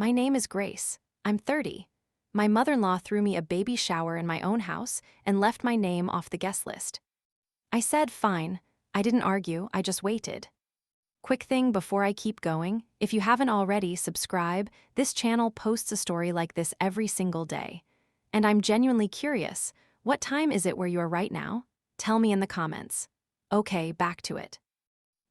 My name is Grace. I'm 30. My mother-in-law threw me a baby shower in my own house and left my name off the guest list. I said fine. I didn't argue, I just waited. Quick thing before I keep going, if you haven't already, subscribe. This channel posts a story like this every single day. And I'm genuinely curious, what time is it where you are right now? Tell me in the comments. Okay, back to it.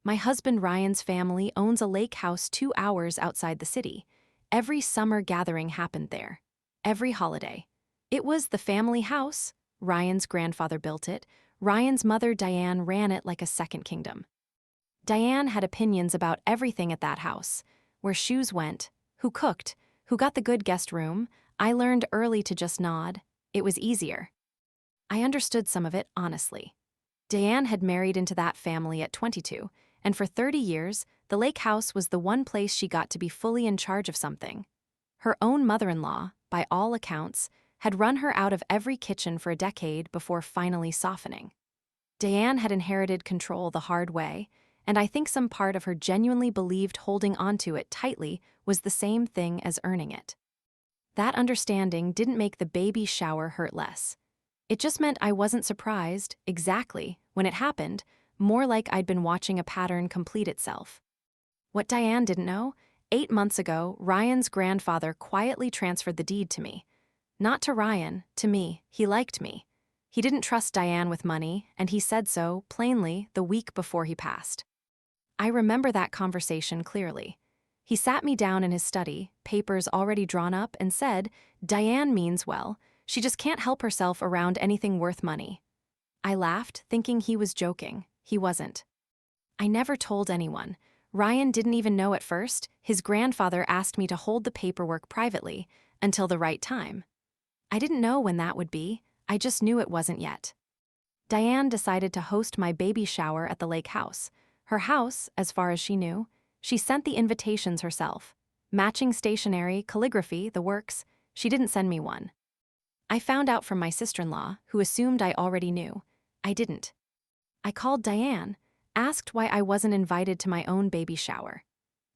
My husband Ryan's family owns a lake house 2 hours outside the city. Every summer gathering happened there. Every holiday. It was the family house. Ryan's grandfather built it. Ryan's mother Diane ran it like a second kingdom. Diane had opinions about everything at that house. Where shoes went, who cooked, who got the good guest room. I learned early to just nod. It was easier. I understood some of it, honestly. Diane had married into that family at 22, and for 30 years, the lake house was the one place she got to be fully in charge of something. Her own mother-in-law, by all accounts, had run her out of every kitchen for a decade before finally softening. Diane had inherited control the hard way, and I think some part of her genuinely believed holding onto it tightly was the same thing as earning it. That understanding didn't make the baby shower hurt less. It just meant I wasn't surprised, exactly, when it happened, more like I'd been watching a pattern complete itself. What Diane didn't know, 8 months ago, Ryan's grandfather quietly transferred the deed to me. Not to Ryan, to me. He liked me. He didn't trust Diane with money, and he said so, plainly, the week before he passed. I remember that conversation clearly. He sat me down in his study, papers already drawn up, and said, "Diane means well. She just can't help herself around anything worth money." I laughed, thinking he was joking. He wasn't. I never told anyone. Ryan didn't even know at first. His grandfather asked me to hold the paperwork privately until the right time. I didn't know when that would be. I just knew it wasn't yet. Diane decided to host my baby shower at the lake house. Her house, as far as she knew. She sent the invitations herself. Matching stationery, calligraphy, the works. She didn't send me one. I found out from my sister-in-law, who assumed I already knew. I didn't. I called Diane, asked why I wasn't invited to my own baby shower.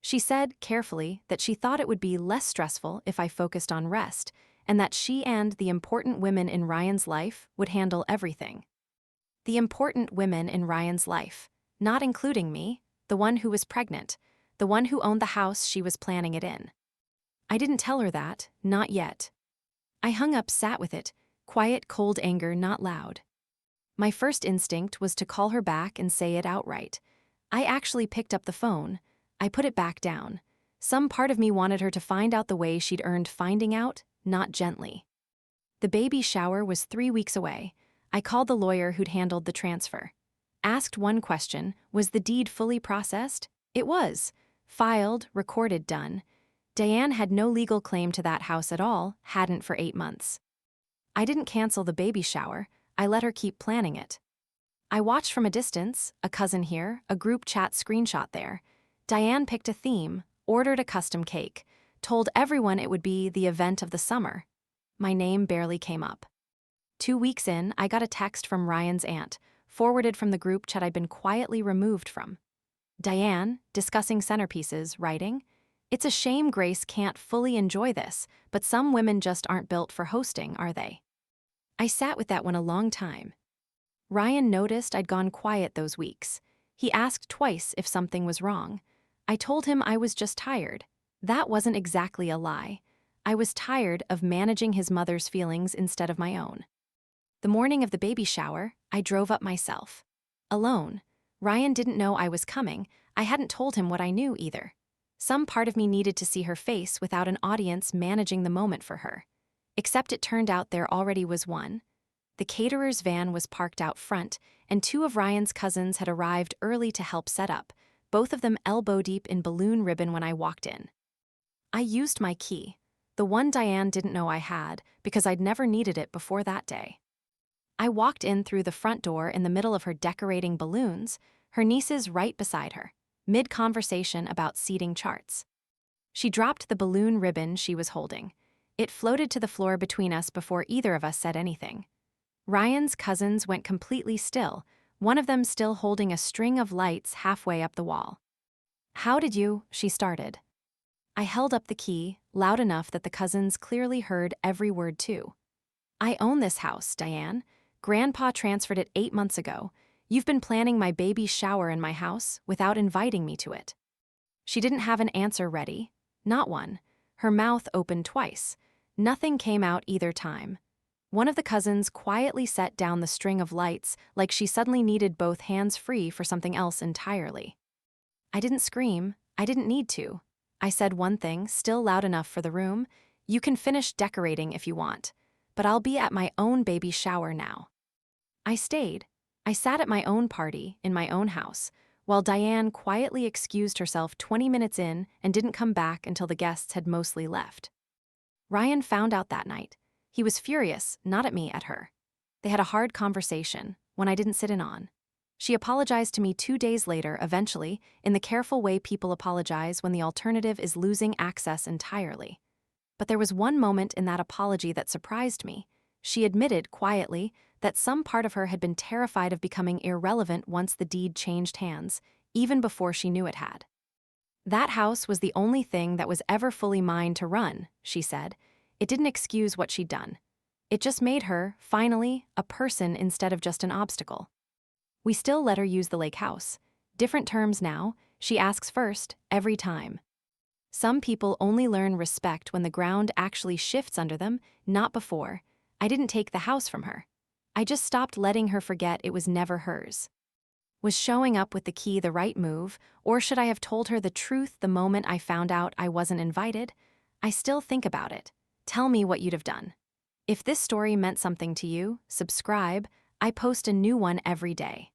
She said, carefully, that she thought it would be less stressful if I focused on rest, and that she and the important women in Ryan's life would handle everything. The important women in Ryan's life, not including me, the one who was pregnant, the one who owned the house she was planning it in. I didn't tell her that, not yet. I hung up, sat with it, quiet, cold anger, not loud. My first instinct was to call her back and say it outright. I actually picked up the phone. I put it back down. Some part of me wanted her to find out the way she'd earned finding out, not gently. The baby shower was 3 weeks away. I called the lawyer who'd handled the transfer. Asked one question, was the deed fully processed? It was. Filed, recorded, done. Diane had no legal claim to that house at all, hadn't for 8 months. I didn't cancel the baby shower. I let her keep planning it. I watched from a distance, a cousin here, a group chat screenshot there. Diane picked a theme, ordered a custom cake, told everyone it would be the event of the summer. My name barely came up. 2 weeks in, I got a text from Ryan's aunt, forwarded from the group chat I'd been quietly removed from. Diane, discussing centerpieces, writing, "It's a shame Grace can't fully enjoy this, but some women just aren't built for hosting, are they?" I sat with that one a long time. Ryan noticed I'd gone quiet those weeks. He asked twice if something was wrong. I told him I was just tired. That wasn't exactly a lie. I was tired of managing his mother's feelings instead of my own. The morning of the baby shower, I drove up myself. Alone. Ryan didn't know I was coming. I hadn't told him what I knew either. Some part of me needed to see her face without an audience managing the moment for her. Except it turned out there already was one. The caterer's van was parked out front, and 2 of Ryan's cousins had arrived early to help set up, both of them elbow-deep in balloon ribbon when I walked in. I used my key, the one Diane didn't know I had, because I'd never needed it before that day. I walked in through the front door in the middle of her decorating balloons, her nieces right beside her, mid-conversation about seating charts. She dropped the balloon ribbon she was holding. It floated to the floor between us before either of us said anything. Ryan's cousins went completely still, one of them still holding a string of lights halfway up the wall. "How did you?" she started. I held up the key, loud enough that the cousins clearly heard every word too. "I own this house, Diane. Grandpa transferred it 8 months ago. You've been planning my baby shower in my house without inviting me to it." She didn't have an answer ready. Not one. Her mouth opened twice. Nothing came out either time. One of the cousins quietly set down the string of lights like she suddenly needed both hands free for something else entirely. I didn't scream. I didn't need to. I said one thing, still loud enough for the room. "You can finish decorating if you want, but I'll be at my own baby shower now." I stayed. I sat at my own party, in my own house, while Diane quietly excused herself 20 minutes in and didn't come back until the guests had mostly left. Ryan found out that night. He was furious, not at me, at her. They had a hard conversation, one I didn't sit in on. She apologized to me 2 days later, eventually, in the careful way people apologize when the alternative is losing access entirely. But there was one moment in that apology that surprised me. She admitted, quietly, that some part of her had been terrified of becoming irrelevant once the deed changed hands, even before she knew it had. "That house was the only thing that was ever fully mine to run," she said. It didn't excuse what she'd done. It just made her, finally, a person instead of just an obstacle. We still let her use the lake house. Different terms now. She asks first, every time. Some people only learn respect when the ground actually shifts under them, not before. I didn't take the house from her. I just stopped letting her forget it was never hers. Was showing up with the key the right move, or should I have told her the truth the moment I found out I wasn't invited? I still think about it. Tell me what you'd have done. If this story meant something to you, subscribe. I post a new one every day.